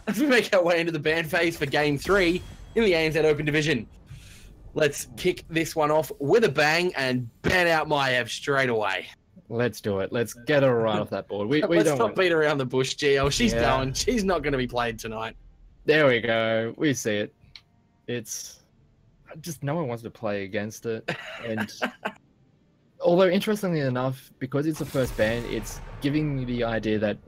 as we make our way into the ban phase for Game 3 in the ANZ Open Division. Let's kick this one off with a bang and ban out Maev straight away. Let's do it. Let's get her right off that board. We Let's don't not want... beat around the bush, GL. She's going. She's not going to be played tonight. There we go. We see it. It's just no one wants to play against it. And although interestingly enough, because it's the first ban, it's giving me the idea that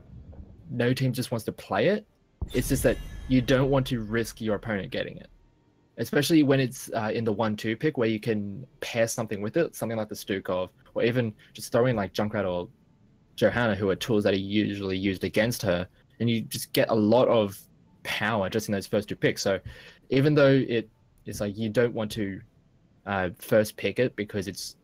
no team just wants to play it. It's just that you don't want to risk your opponent getting it. Especially when it's in the 1-2 pick where you can pair something with it, something like the Stukov, or even just throw in like Junkrat or Johanna, who are tools that are usually used against her, and you just get a lot of power just in those first 2 picks. So even though it's like you don't want to first pick it because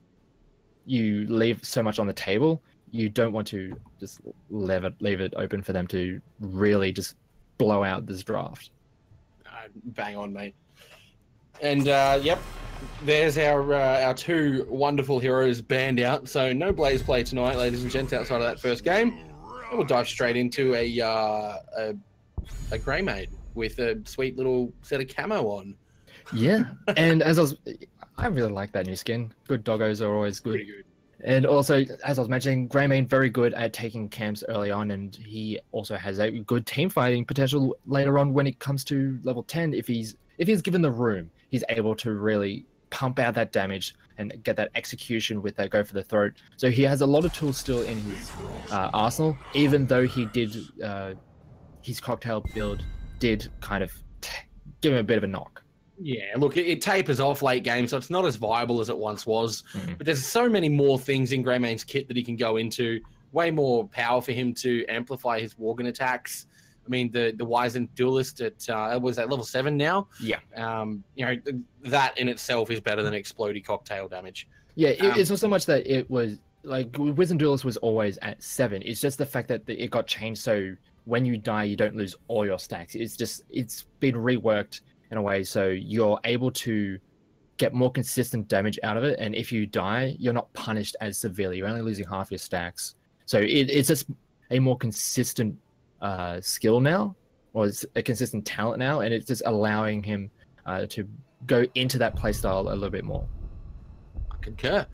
you leave so much on the table, you don't want to just leave it open for them to really just blow out this draft. Bang on, mate. And yep, there's our 2 wonderful heroes banned out. So no Blaze play tonight, ladies and gents, outside of that first game. And we'll dive straight into a Grey Maid with a sweet little set of camo on. Yeah, and I really like that new skin. Good doggos are always good. Pretty good. And also, as I was mentioning, Greymane very good at taking camps early on, and he also has a good team fighting potential later on when it comes to level 10. If he's given the room, he's able to really pump out that damage and get that execution with that go for the throat. So he has a lot of tools still in his arsenal, even though he did his cocktail build did kind of give him a bit of a knock. Yeah, look, it tapers off late game, so it's not as viable as it once was. But there's so many more things in Greymane's kit that he can go into. Way more power for him to amplify his Worgen attacks. I mean, the Wizened Duelist at was at level 7 now. Yeah. You know, that in itself is better than Explodey cocktail damage. Yeah, it's not so much that it was like Wizened Duelist was always at 7. It's just the fact that it got changed so when you die, you don't lose all your stacks. It's been reworked in a way so you're able to get more consistent damage out of it, and if you die, you're not punished as severely. You're only losing half your stacks. So it's just a more consistent skill now, or it's a consistent talent now, and it's just allowing him to go into that playstyle a little bit more. I concur.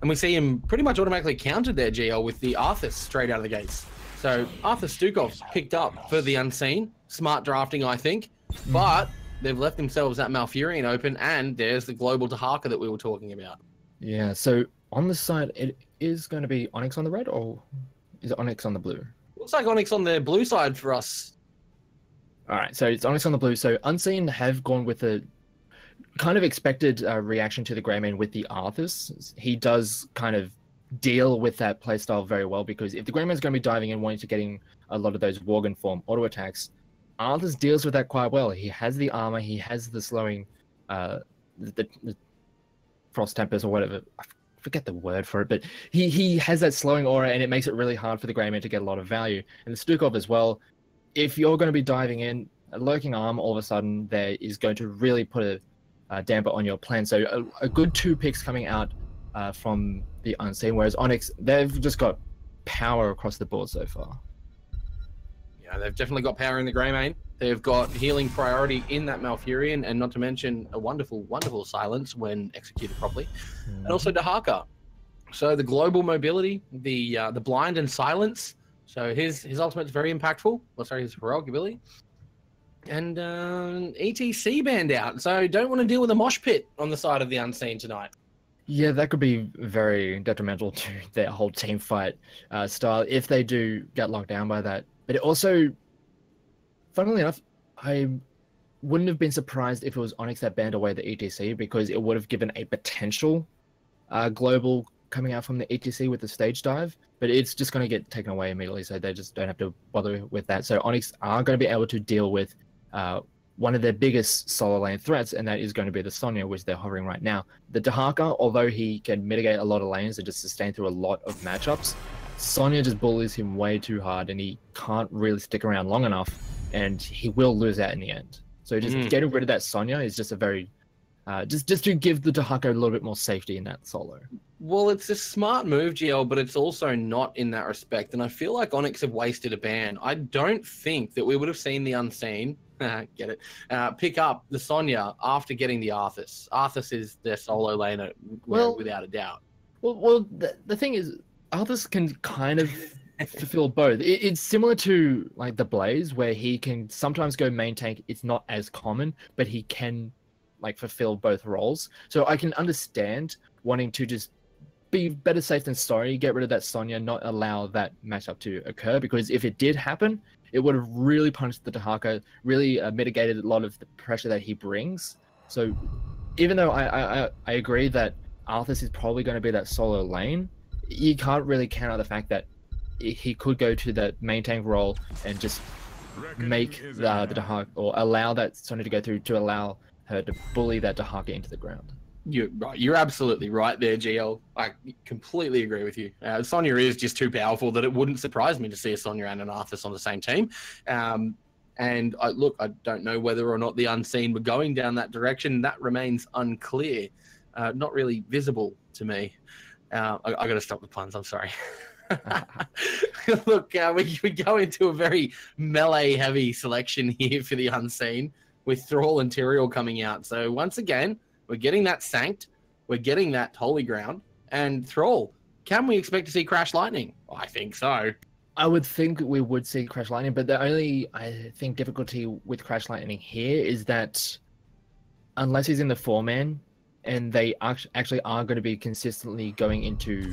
And we see him pretty much automatically countered there, GL, with the Arthas straight out of the gates. So Arthur Stukov's picked up for the Unseen. Smart drafting, I think. But they've left themselves that Malfurion open, and there's the global Dahaka that we were talking about. Yeah, so on the side, it is going to be Onyx on the red, or is it Onyx on the blue? Looks like Onyx on the blue side for us. All right, so it's Onyx on the blue. So Unseen have gone with a kind of expected reaction to the Greymane with the Arthas. He does kind of deal with that playstyle very well, because if the Greymane's going to be diving in wanting to getting a lot of those Worgen form auto attacks, Arthas deals with that quite well. He has the armor, he has the slowing, the Frost Tempest or whatever. I forget the word for it, but he has that slowing aura, and it makes it really hard for the Greymane to get a lot of value. And the Stukov as well, if you're going to be diving in, a lurking arm all of a sudden there is going to really put a damper on your plan. So a good 2 picks coming out from the Unseen, whereas Onyx, they've just got power across the board so far. Yeah, they've definitely got power in the Greymane. They've got healing priority in that Malfurion, and not to mention a wonderful, wonderful silence when executed properly. And also Dahaka. So the global mobility, the blind and silence. So his ultimate's very impactful. Well, sorry, his heroic ability. And ETC banned out. So don't want to deal with a mosh pit on the side of the Unseen tonight. Yeah, that could be very detrimental to their whole team fight style if they do get locked down by that. But it also, funnily enough, I wouldn't have been surprised if it was Onyx that banned away the ETC, because it would have given a potential global coming out from the ETC with the stage dive, but it's just going to get taken away immediately, so they just don't have to bother with that. So Onyx are going to be able to deal with one of their biggest solo lane threats, and that is going to be the Sonya, which they're hovering right now. The Dahaka, although he can mitigate a lot of lanes and just sustain through a lot of matchups, Sonya just bullies him way too hard, and he can't really stick around long enough, and he will lose out in the end. So just getting rid of that Sonya is just a very just to give the Dahaka a little bit more safety in that solo. Well, it's a smart move, GL, but it's also not in that respect. And I feel like Onyx have wasted a ban. I don't think that we would have seen the Unseen, get it, pick up the Sonya after getting the Arthas. Arthas is their solo laner, without a doubt. Well, the thing is, Arthas can kind of fulfill both. It's similar to like the Blaze, where he can sometimes go main tank. It's not as common, but he can like fulfill both roles. So I can understand wanting to just be better safe than sorry, get rid of that Sonya, not allow that matchup to occur, because if it did happen, it would have really punished the Dahaka, really mitigated a lot of the pressure that he brings. So even though I agree that Arthas is probably going to be that solo lane, you can't really count out the fact that he could go to that main tank role and just make the Dahaka, or allow that Sonya to go through to allow her to bully that Dahaka into the ground. You're right. You're absolutely right there, GL. I completely agree with you. Sonya is just too powerful that it wouldn't surprise me to see a Sonya and an Arthas on the same team. And I don't know whether or not the Unseen were going down that direction. That remains unclear. Not really visible to me. I got to stop the puns. I'm sorry. Look, we go into a very melee-heavy selection here for the Unseen, with Thrall and Tyrael coming out. So once again, we're getting that Sanct, we're getting that Holy Ground, and Thrall. Can we expect to see Crash Lightning? I think so. I would think we would see Crash Lightning, but the only, I think, difficulty with Crash Lightning here is that unless he's in the 4-man, and they actually are going to be consistently going into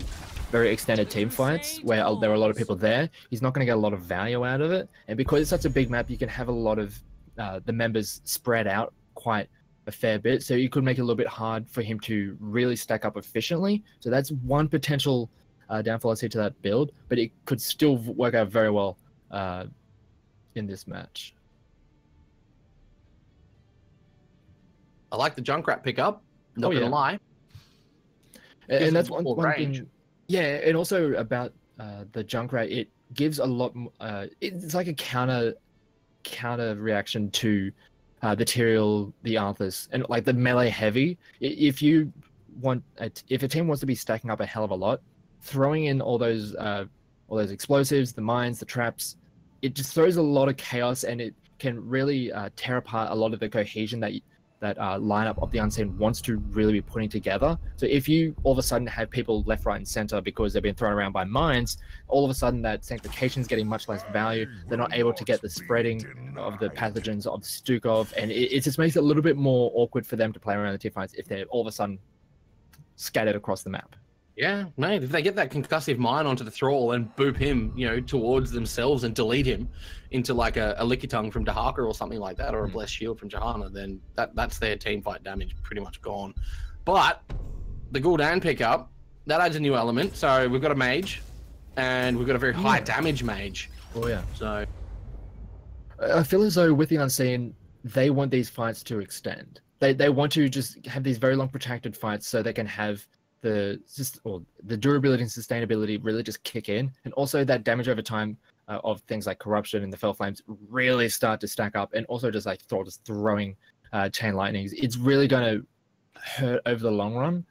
very extended team fights where there are a lot of people there, he's not going to get a lot of value out of it. And because it's such a big map, you can have a lot of the members spread out quite a fair bit, so it could make it a little bit hard for him to really stack up efficiently. So that's one potential downfall I see to that build, but it could still work out very well in this match. I like the Junkrat pickup, not gonna lie. And that's one thing. Yeah, and also about the Junkrat, it gives a lot. It's like a counter reaction to the Tyrael, the Arthas, and like the melee heavy. If you want, if a team wants to be stacking up a hell of a lot, throwing in all those explosives, the mines, the traps, it just throws a lot of chaos, and it can really tear apart a lot of the cohesion that lineup of the Unseen wants to really be putting together. So if you all of a sudden have people left, right, and center because they've been thrown around by mines, all of a sudden that sanctification is getting much less value. They're not able to get the spreading of the pathogens of Stukov, and it just makes it a little bit more awkward for them to play around the team fights if they're all of a sudden scattered across the map. Yeah, mate, if they get that concussive mine onto the Thrall and boop him, towards themselves and delete him into like a Lickitung from Dahaka or something like that, or a Blessed Shield from Johanna, then that's their team fight damage pretty much gone. But the Gul'dan pickup, that adds a new element. So we've got a mage, and we've got a very high damage mage. Oh yeah. So I feel as though with the Unseen, they want these fights to extend. They want to just have these very long protracted fights so they can have the durability and sustainability really just kick in, and also that damage over time of things like corruption and the fell flames really start to stack up, and also just like throwing chain lightnings. It's really going to hurt over the long run,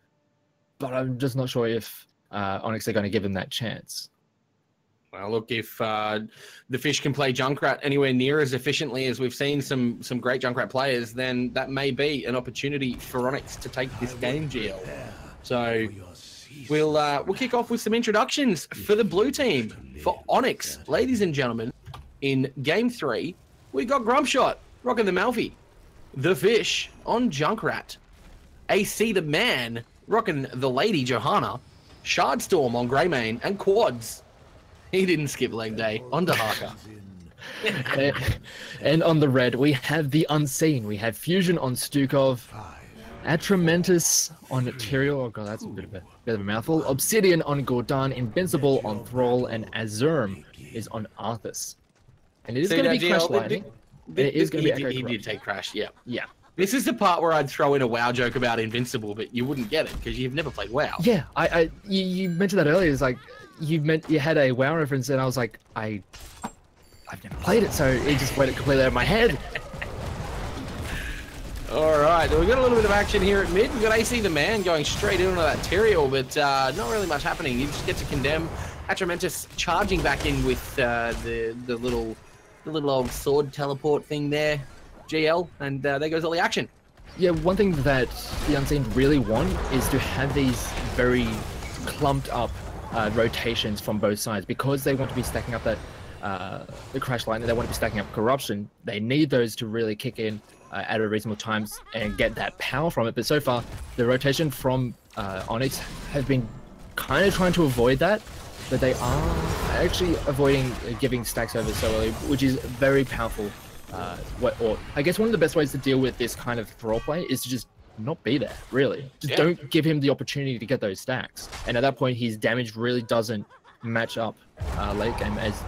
but I'm just not sure if Onyx are going to give them that chance. Well, look, if the Fish can play Junkrat anywhere near as efficiently as we've seen some great Junkrat players, then that may be an opportunity for Onyx to take this game, GL. So we'll kick off with some introductions for the blue team. For Onyx, ladies and gentlemen, in Game 3, we got Grumpshot rocking the Malfi, the Fish on Junkrat, AC the Man rocking the Lady Johanna, Shardstorm on Greymane, and Quads. He didn't skip leg day on Dahaka. And on the red, we have the Unseen. We have Fusion on Stukov, Atramentus on Tyrael. Oh god, that's a bit of a mouthful. Obsidian on Gul'dan, Invincible on Thrall, and Azurm is on Arthas. And it is going to be Crash Lightning. It is going to be he did take Crash, yeah. Yeah. This is the part where I'd throw in a WoW joke about Invincible, but you wouldn't get it because you've never played WoW. Yeah, you mentioned that earlier. It's like you had a WoW reference, and I was like, I've never played it, so it just went completely out of my head. All right, we've got a little bit of action here at mid. We've got AC the Man going straight into that Tyrael, but not really much happening. He just gets to condemn. Atramentus charging back in with the little old sword teleport thing there, GL, and there goes all the action. Yeah, one thing that the Unseen really want is to have these very clumped up rotations from both sides, because they want to be stacking up that the Crash Lightning, they want to be stacking up Corruption. They need those to really kick in at a reasonable times and get that power from it. But so far, the rotation from Onyx has been kind of trying to avoid that, but they are actually avoiding giving stacks over so early, which is very powerful. Or I guess one of the best ways to deal with this kind of Thrall play is to just not be there, really. Just don't give him the opportunity to get those stacks. And at that point, his damage really doesn't match up late game as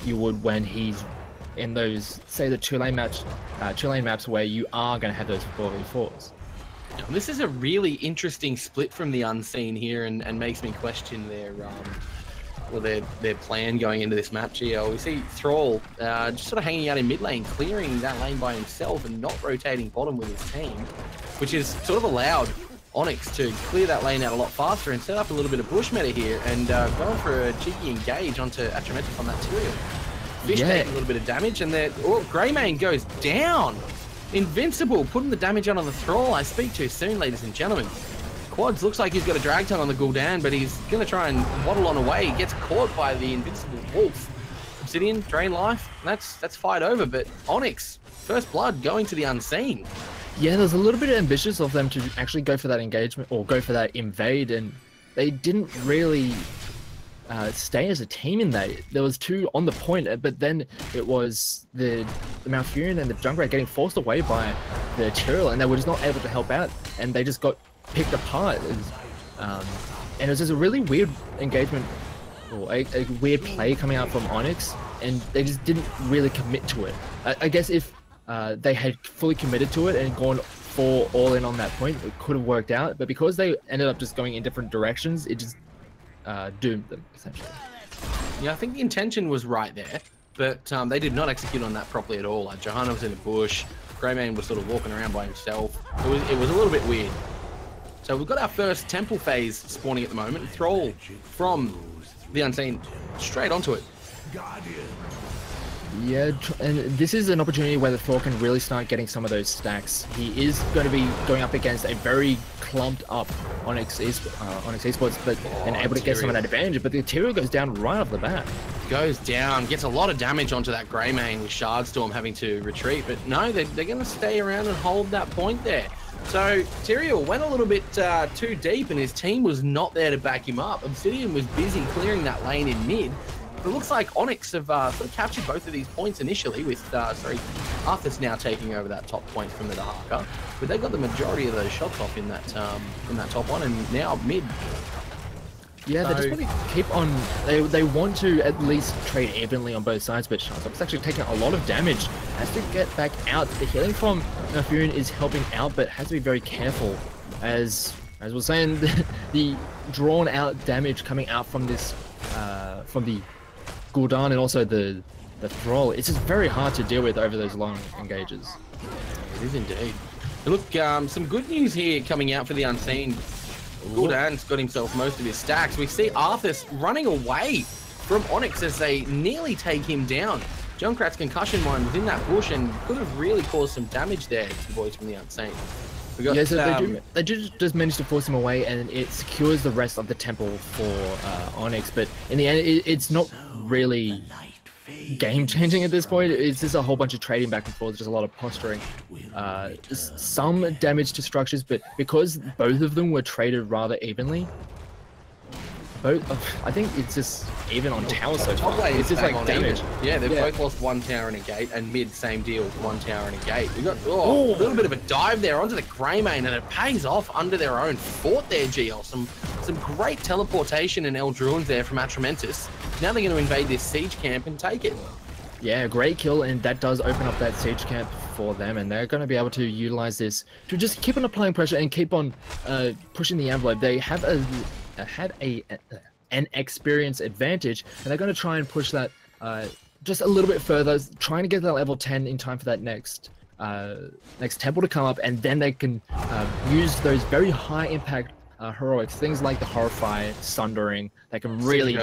you would when he's in those, say, the two-lane maps where you are going to have those 4v4s. This is a really interesting split from the Unseen here, and makes me question their plan going into this map. GL, we see Thrall just sort of hanging out in mid lane, clearing that lane by himself and not rotating bottom with his team, which is sort of allowed Onyx to clear that lane out a lot faster and set up a little bit of bush meta here, and going for a cheeky engage onto Atramentus on that Tyrael. Fish taking a little bit of damage, and then Greymane goes down. Invincible, putting the damage on the Thrall. I speak too soon, ladies and gentlemen. Quads looks like he's got a drag tongue on the Gul'dan, but he's going to try and waddle on away. He gets caught by the Invincible Wolf. Obsidian, drain life, that's fight over, but Onyx, first blood going to the Unseen. Yeah, there's a little bit ambitious of them to actually go for that engagement or go for that invade, and they didn't really stay as a team in that. There was two on the point, but then it was the Malfurion and the Junkrat getting forced away by the Tyrael, and they were just not able to help out, and they just got picked apart. And it was just a really weird engagement, or a weird play coming out from Onyx, and they just didn't really commit to it. I guess if they had fully committed to it and gone for all in on that point, it could have worked out, but because they ended up just going in different directions, it just doomed them, essentially. Yeah, I think the intention was right there, but they did not execute on that properly at all. Like, Johanna was in the bush, Greymane was sort of walking around by himself. It was a little bit weird. So we've got our first temple phase spawning at the moment. Thrall from the Unseen straight onto it. Yeah, and this is an opportunity where the Thrall can really start getting some of those stacks. He is going to be going up against a very clumped up Onyx Esports, but and able to get some of that advantage. But the Tyrael goes down right off the bat. Goes down, gets a lot of damage onto that Greymane with Shardstorm having to retreat. But no, they're going to stay around and hold that point there. So Tyrael went a little bit too deep, and his team was not there to back him up. Obsidian was busy clearing that lane in mid. It looks like Onyx have sort of captured both of these points initially with, Arthur's now taking over that top point from the Dahaka, but they got the majority of those shots off in that top one, and now mid. Yeah, they just want to keep on, they want to at least trade evenly on both sides, but Shark's actually taking a lot of damage. Has to get back out. The healing from Malfurion is helping out, but has to be very careful, as we're saying, the drawn out damage coming out from this, from the Gul'dan and also the Thrall, it's just very hard to deal with over those long engages. It is indeed. Look, some good news here coming out for the Unseen. Gul'dan's got himself most of his stacks. We see Arthas running away from Onyx as they nearly take him down. Junkrat's concussion mine was in that bush and could have really caused some damage there to the boys from the Unseen. We got, yeah, so they do just manage to force him away, and it secures the rest of the temple for Onyx, but in the end, it's not really game-changing at this point. It's just a whole bunch of trading back and forth, just a lot of posturing. Some damage to structures, but because both of them were traded rather evenly, I think it's just even on towers so far. It's just like damage. Yeah, they've both lost one tower and a gate, and mid same deal, one tower and a gate. We got a little bit of a dive there onto the Greymane, and it pays off under their own fort there, GL. Some great teleportation and Eldruins there from Atramentus. Now they're going to invade this siege camp and take it. Yeah, great kill, and that does open up that siege camp for them, and they're going to be able to utilize this to just keep on applying pressure and keep on pushing the envelope. They have had an experience advantage, and they're going to try and push that just a little bit further, trying to get to that level 10 in time for that next next temple to come up, and then they can use those very high impact heroics, things like the Horrify, Sundering, that can really.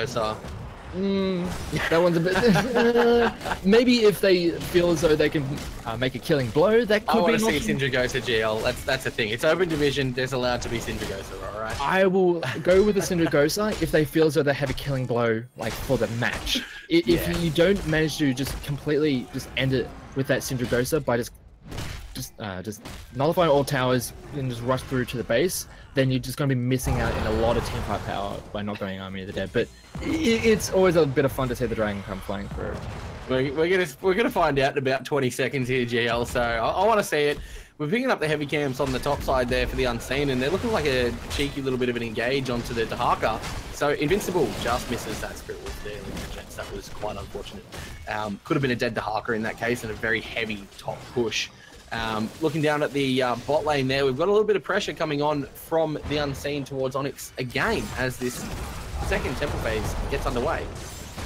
That one's a bit. Maybe if they feel as though they can make a killing blow, that could be. I want to see Syndragosa GL. That's the thing. It's open division. There's allowed to be Syndragosa, all right? I will go with the Syndragosa if they feel as though they have a killing blow, like for the match. If you don't manage to just completely just end it with that Syndragosa by just nullifying all towers and just rush through to the base, then you're just going to be missing out in a lot of teamfight power by not going Army of the Dead. But it's always a bit of fun to see the dragon come flying through. We're gonna find out in about 20 seconds here, GL. So I want to see it. We're picking up the heavy camps on the top side there for the Unseen, and they're looking like a cheeky little bit of an engage onto the Dahaka. So Invincible just misses that Spirit Wolf there, gents. That was quite unfortunate. Could have been a dead Dahaka in that case, and a very heavy top push. Looking down at the bot lane there, we've got a little bit of pressure coming on from the Unseen towards Onyx again as this second temple phase gets underway.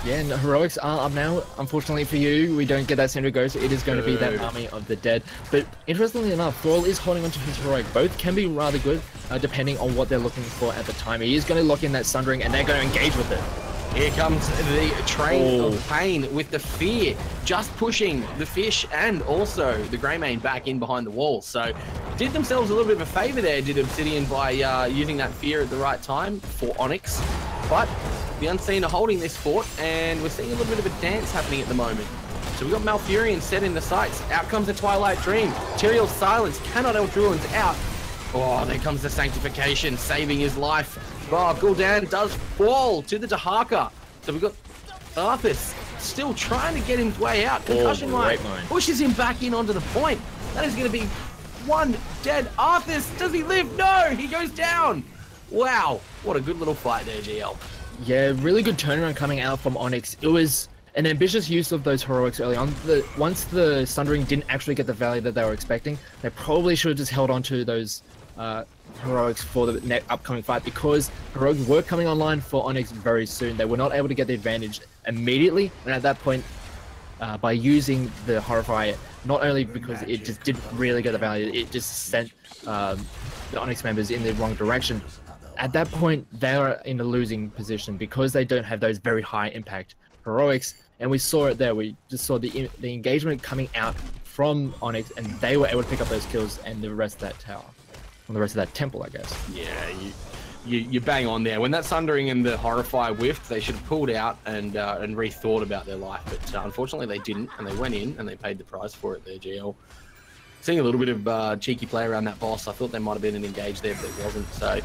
Yeah, and heroics are up now. Unfortunately for you, we don't get that Syndragosa. It is going to be that Army of the Dead. But interestingly enough, Thrall is holding onto his heroic. Both can be rather good, depending on what they're looking for at the time. He is going to lock in that Sundering, and they're going to engage with it. Here comes the train of pain with the fear, just pushing the fish and also the Greymane back in behind the wall. So did themselves a little bit of a favor there, did Obsidian, by using that fear at the right time for Onyx. But the Unseen are holding this fort, and we're seeing a little bit of a dance happening at the moment. So we've got Malfurion set in the sights. Out comes the Twilight Dream. Tyrael's Silence cannot Eldruin's out. Oh, there comes the Sanctification, saving his life. Oh, Gul'dan does fall to the Dahaka. So we've got Arthas still trying to get his way out. Concussion line pushes him back in onto the point. That is going to be one dead Arthas. Does he live? No, he goes down. Wow, what a good little fight there, GL. Yeah, really good turnaround coming out from Onyx. It was an ambitious use of those heroics early on. Once the Sundering didn't actually get the value that they were expecting, they probably should have just held on to those heroics for the upcoming fight, because heroics were coming online for Onyx very soon. They were not able to get the advantage immediately, and at that point, by using the Horrify, not only because it just didn't really get the value, it just sent the Onyx members in the wrong direction. At that point, they are in a losing position because they don't have those very high impact heroics, and we saw it there. We just saw the engagement coming out from Onyx, and they were able to pick up those kills and the rest of that tower, and the rest of that temple, I guess. Yeah, you bang on there. When that Sundering and the Horrify whiffed, they should have pulled out and rethought about their life, but unfortunately they didn't, and they went in and they paid the price for it there, GL. Seeing a little bit of cheeky play around that boss. I thought there might have been an engage there, but it wasn't. So I'm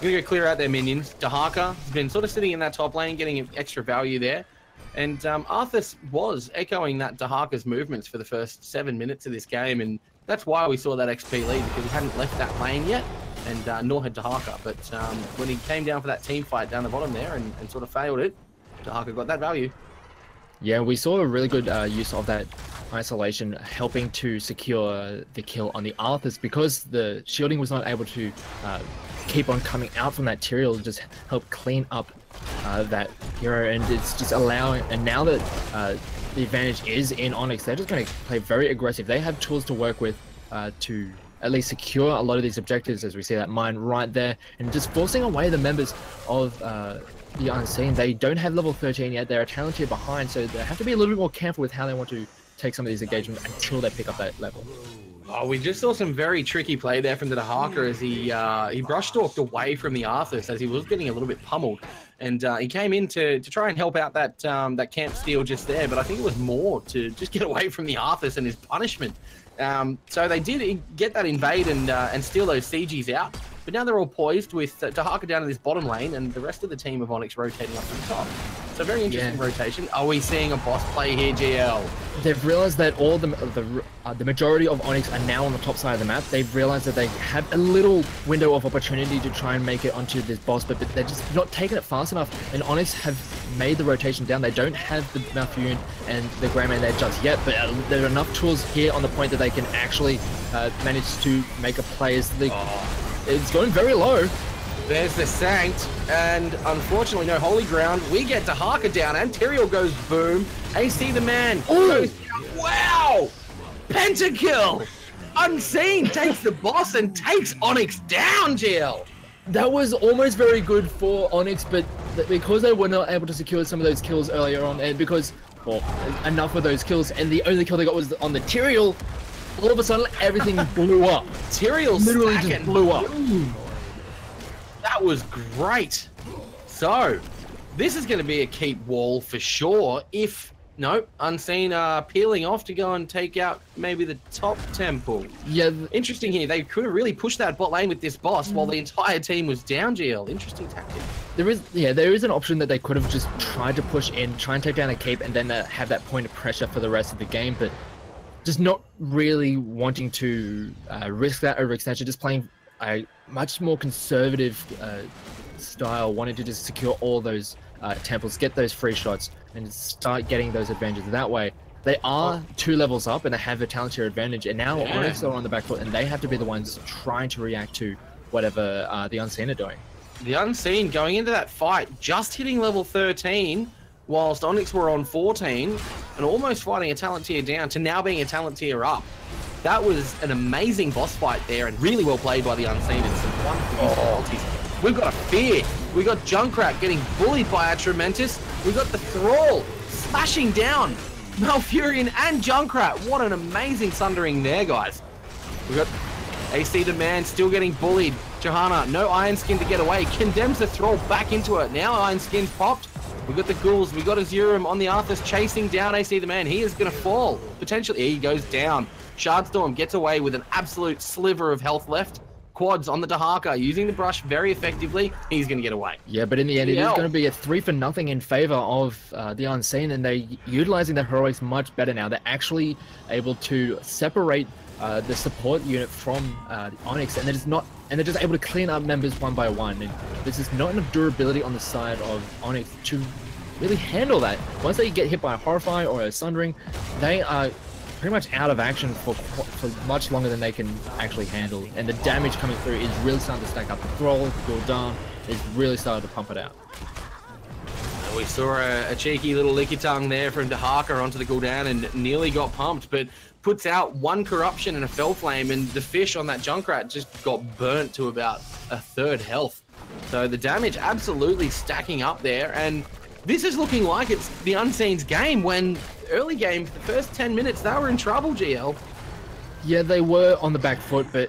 gonna go clear out their minions. Dahaka has been sort of sitting in that top lane, getting extra value there. And Arthas was echoing that Dahaka's movements for the first 7 minutes of this game, and that's why we saw that XP lead, because he hadn't left that lane yet, and nor had Dahaka. But when he came down for that team fight down the bottom there and sort of failed it, Dahaka got that value. Yeah, we saw a really good use of that isolation, helping to secure the kill on the Arthas, because the shielding was not able to keep on coming out from that Tyrael, just help clean up that hero, and it's just allowing. And now that the advantage is in Onyx, they're just going to play very aggressive. They have tools to work with to at least secure a lot of these objectives, as we see that mine right there, and just forcing away the members of the Unseen. They don't have level 13 yet. They're a talent tier behind, so they have to be a little bit more careful with how they want to take some of these engagements until they pick up that level. Oh, we just saw some very tricky play there from the Dahaka as he brush stalked away from the Arthas as he was getting a little bit pummeled, and he came in to try and help out that that camp steal just there, but I think it was more to just get away from the Arthas and his punishment. So they did get that invade and steal those CGs out, but now they're all poised with Dahaka down in this bottom lane and the rest of the team of Onyx rotating up to the top. So very interesting rotation. Are we seeing a boss play here, GL? They've realized that all the majority of Onyx are now on the top side of the map. They've realized that they have a little window of opportunity to try and make it onto this boss, but they're just not taking it fast enough. And Onyx have made the rotation down. They don't have the Malfurion and the Greymane there just yet, but there are enough tools here on the point that they can actually manage to make a play. It's going very low. There's the Sanct, and unfortunately no Holy Ground. We get Dahaka down, and Tyrael goes boom. AC the man goes down. Wow! pentakill! Unseen takes the boss and takes Onyx down, GL. That was almost very good for Onyx, but because they were not able to secure some of those kills earlier on, and because, well, enough of those kills, and the only kill they got was on the Tyrael, all of a sudden everything blew up. Tyrael literally just blew up. That was great. So, this is going to be a keep wall for sure. If no, Unseen are peeling off to go and take out maybe the top temple. Yeah. Interesting here. They could have really pushed that bot lane with this boss while the entire team was down, GL. Interesting tactic. There is an option that they could have just tried to push in, try and take down a keep, and then have that point of pressure for the rest of the game, but just not really wanting to risk that overextension, just playing a much more conservative style, wanting to just secure all those temples, get those free shots, and start getting those advantages that way. They are 2 levels up and they have a talent tier advantage, and now Onyx are on the back foot and they have to be the ones trying to react to whatever the Unseen are doing. The Unseen going into that fight, just hitting level 13, whilst Onyx were on 14, and almost fighting a talent tier down to now being a talent tier up. That was an amazing boss fight there, and really well played by the Unseen and some wonderful ultis. We've got a Fear. We got Junkrat getting bullied by a Trementus. We got the Thrall slashing down Malfurion and Junkrat. What an amazing sundering there, guys. We got AC the Man still getting bullied. Johanna, no Iron Skin to get away. Condemns the Thrall back into it. Now Iron Skin's popped. We got the Ghouls. We got Azurum on the Arthas chasing down AC the Man. He is going to fall. Potentially, he goes down. Shardstorm gets away with an absolute sliver of health left. Quads on the Dahaka, using the brush very effectively. He's going to get away. Yeah, but in the end, it is going to be a 3-0 in favor of the Unseen, and they're utilizing their heroics much better now. They're actually able to separate the support unit from Onyx, and they're just able to clean up members one by one. And there's just not enough durability on the side of Onyx to really handle that. Once they get hit by a Horrify or a Sundering, they are pretty much out of action for much longer than they can actually handle, and the damage coming through is really starting to stack up. The Thrall, Gul'dan is really starting to pump it out. We saw a cheeky little licky tongue there from Dahaka onto the Gul'dan and nearly got pumped, but puts out 1 corruption and a Fell Flame, and the fish on that Junkrat just got burnt to about 1/3 health. So the damage absolutely stacking up there, and this is looking like it's the Unseen's game, when early game, for the first 10 minutes, they were in trouble, GL. Yeah, they were on the back foot, but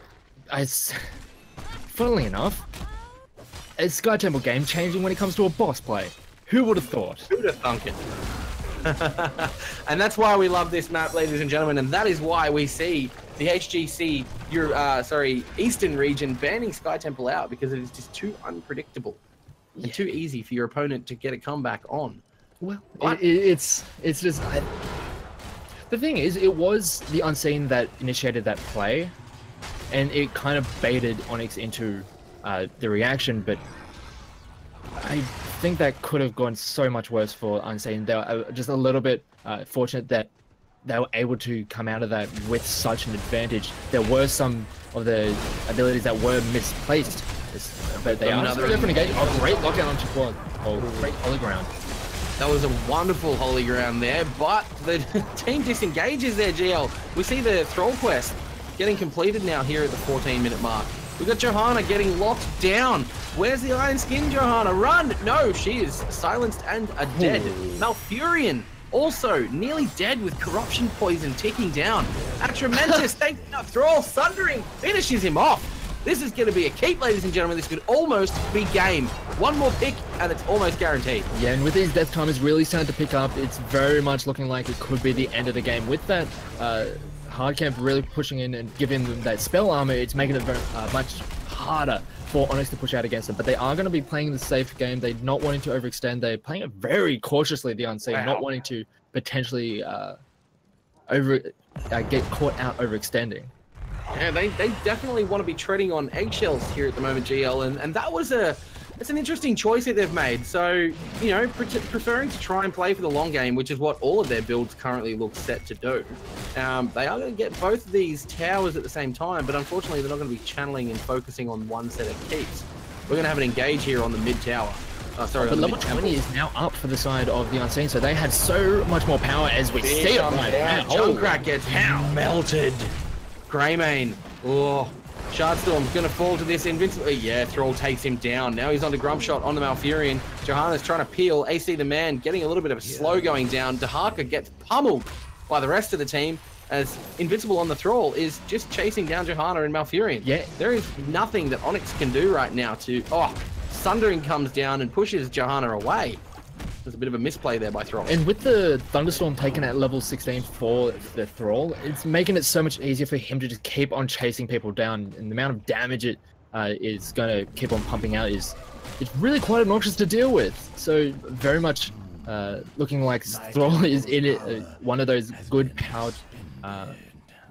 funnily enough, it's Sky Temple game changing when it comes to a boss play. Who would have thought? Who would have thunk it? And that's why we love this map, ladies and gentlemen, and that is why we see the HGC, Eastern region banning Sky Temple out, because it is just too unpredictable and too easy for your opponent to get a comeback on. Well, it's just... the thing is, it was the Unseen that initiated that play, and it kind of baited Onyx into the reaction, but I think that could have gone so much worse for Unseen. They were just a little bit fortunate that they were able to come out of that with such an advantage. There were some of the abilities that were misplaced, but they are still different again. Oh, great lockdown onto Quad. Oh, great Holy Ground. That was a wonderful Holy Ground there, but the team disengages there, GL. We see the Thrall quest getting completed now here at the 14-minute mark. We've got Johanna getting locked down. Where's the Iron Skin, Johanna? Run! No, she is silenced and dead. Malfurion also nearly dead with corruption poison ticking down. Atramentus takes out Thrall. Sundering finishes him off. This is going to be a keep, ladies and gentlemen. This could almost be game. One more pick, and it's almost guaranteed. Yeah, and with these death timers really starting to pick up, it's very much looking like it could be the end of the game. With that hard camp really pushing in and giving them that spell armor, it's making it very, much harder for Onyx to push out against them. But they are going to be playing the safe game. They're not wanting to overextend. They're playing it very cautiously, the Unseen, not wanting to potentially get caught out overextending. Yeah, they definitely want to be treading on eggshells here at the moment, GL, and that was it's an interesting choice that they've made. So, you know, preferring to try and play for the long game, which is what all of their builds currently look set to do. They are going to get both of these towers at the same time, but unfortunately they're not going to be channeling and focusing on one set of keeps. We're going to have an engage here on the mid tower. Oh, sorry. But level 20 is now up for the side of the Unseen, so they had so much more power as we see it right now. Junkrat gets melted. Greymane. Oh, Shardstorm's going to fall to this invincible. Yeah, Thrall takes him down. Now he's on the Grump Shot on the Malfurion. Johanna's trying to peel. AC the Man getting a little bit of a slow going down. Dahaka gets pummeled by the rest of the team as Invincible on the Thrall is just chasing down Johanna and Malfurion. Yeah. There is nothing that Onyx can do right now to... Oh, Sundering comes down and pushes Johanna away. There's a bit of a misplay there by Thrall. And with the Thunderstorm taken at level 16 for the Thrall, it's making it so much easier for him to just keep on chasing people down. And the amount of damage it is going to keep on pumping out it's really quite obnoxious to deal with. So very much looking like Thrall is in it, one of those good powered,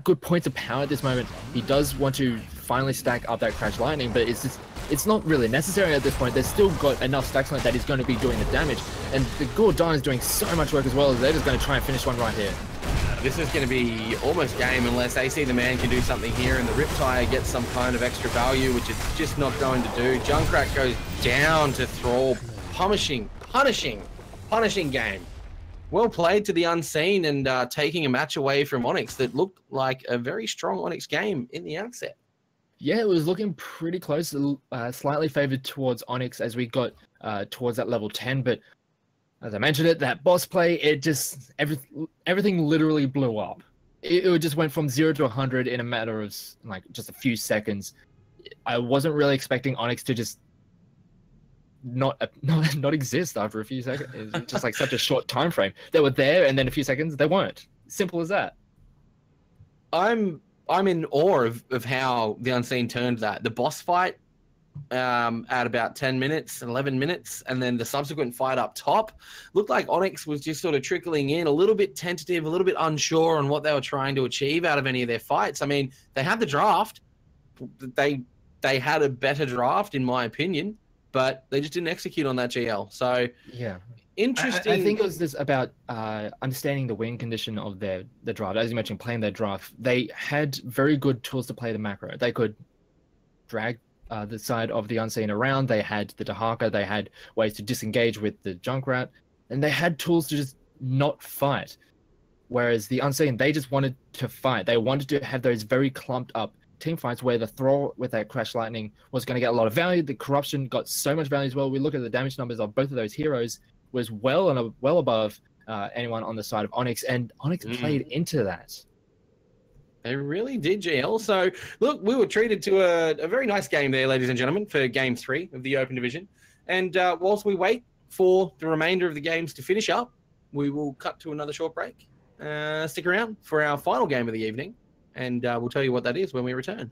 good points of power at this moment. He does want to finally stack up that Crash Lightning, but it's not really necessary at this point. They've still got enough stacks on it that he's going to be doing the damage. And the Gordon is doing so much work as well, as they're just going to try and finish one right here. This is going to be almost game unless AC the Man can do something here and the Riptire gets some kind of extra value, which it's just not going to do. Junkrat goes down to Thrall. Punishing game. Well played to the Unseen and taking a match away from Onyx that looked like a very strong Onyx game in the outset. Yeah, it was looking pretty close, slightly favored towards Onyx as we got towards that level 10. But as I mentioned that boss play, it just, everything literally blew up. It just went from 0 to 100 in a matter of like just a few seconds. I wasn't really expecting Onyx to just not exist after a few seconds. It was just like such a short time frame. They were there and then a few seconds they weren't. Simple as that. I'm in awe of how the Unseen turned that. The boss fight at about 10 minutes, 11 minutes, and then the subsequent fight up top looked like Onyx was just sort of trickling in, a little bit tentative, a little bit unsure on what they were trying to achieve out of any of their fights. I mean, they had the draft. They had a better draft, in my opinion, but they just didn't execute on that GL. So yeah. Interesting. I think it was just about understanding the win condition of the draft. As you mentioned, playing their draft, they had very good tools to play the macro. They could drag the side of the Unseen around. They had the Dahaka. They had ways to disengage with the Junkrat, and they had tools to just not fight. Whereas the Unseen, they just wanted to fight. They wanted to have those very clumped up team fights where the Thrall with that Crash Lightning was going to get a lot of value. The Corruption got so much value as well. We look at the damage numbers of both of those heroes, was well above anyone on the side of Onyx, and Onyx played into that. They really did, GL. So, look, we were treated to a very nice game there, ladies and gentlemen, for Game 3 of the Open Division. And whilst we wait for the remainder of the games to finish up, we will cut to another short break. Stick around for our final game of the evening, and we'll tell you what that is when we return.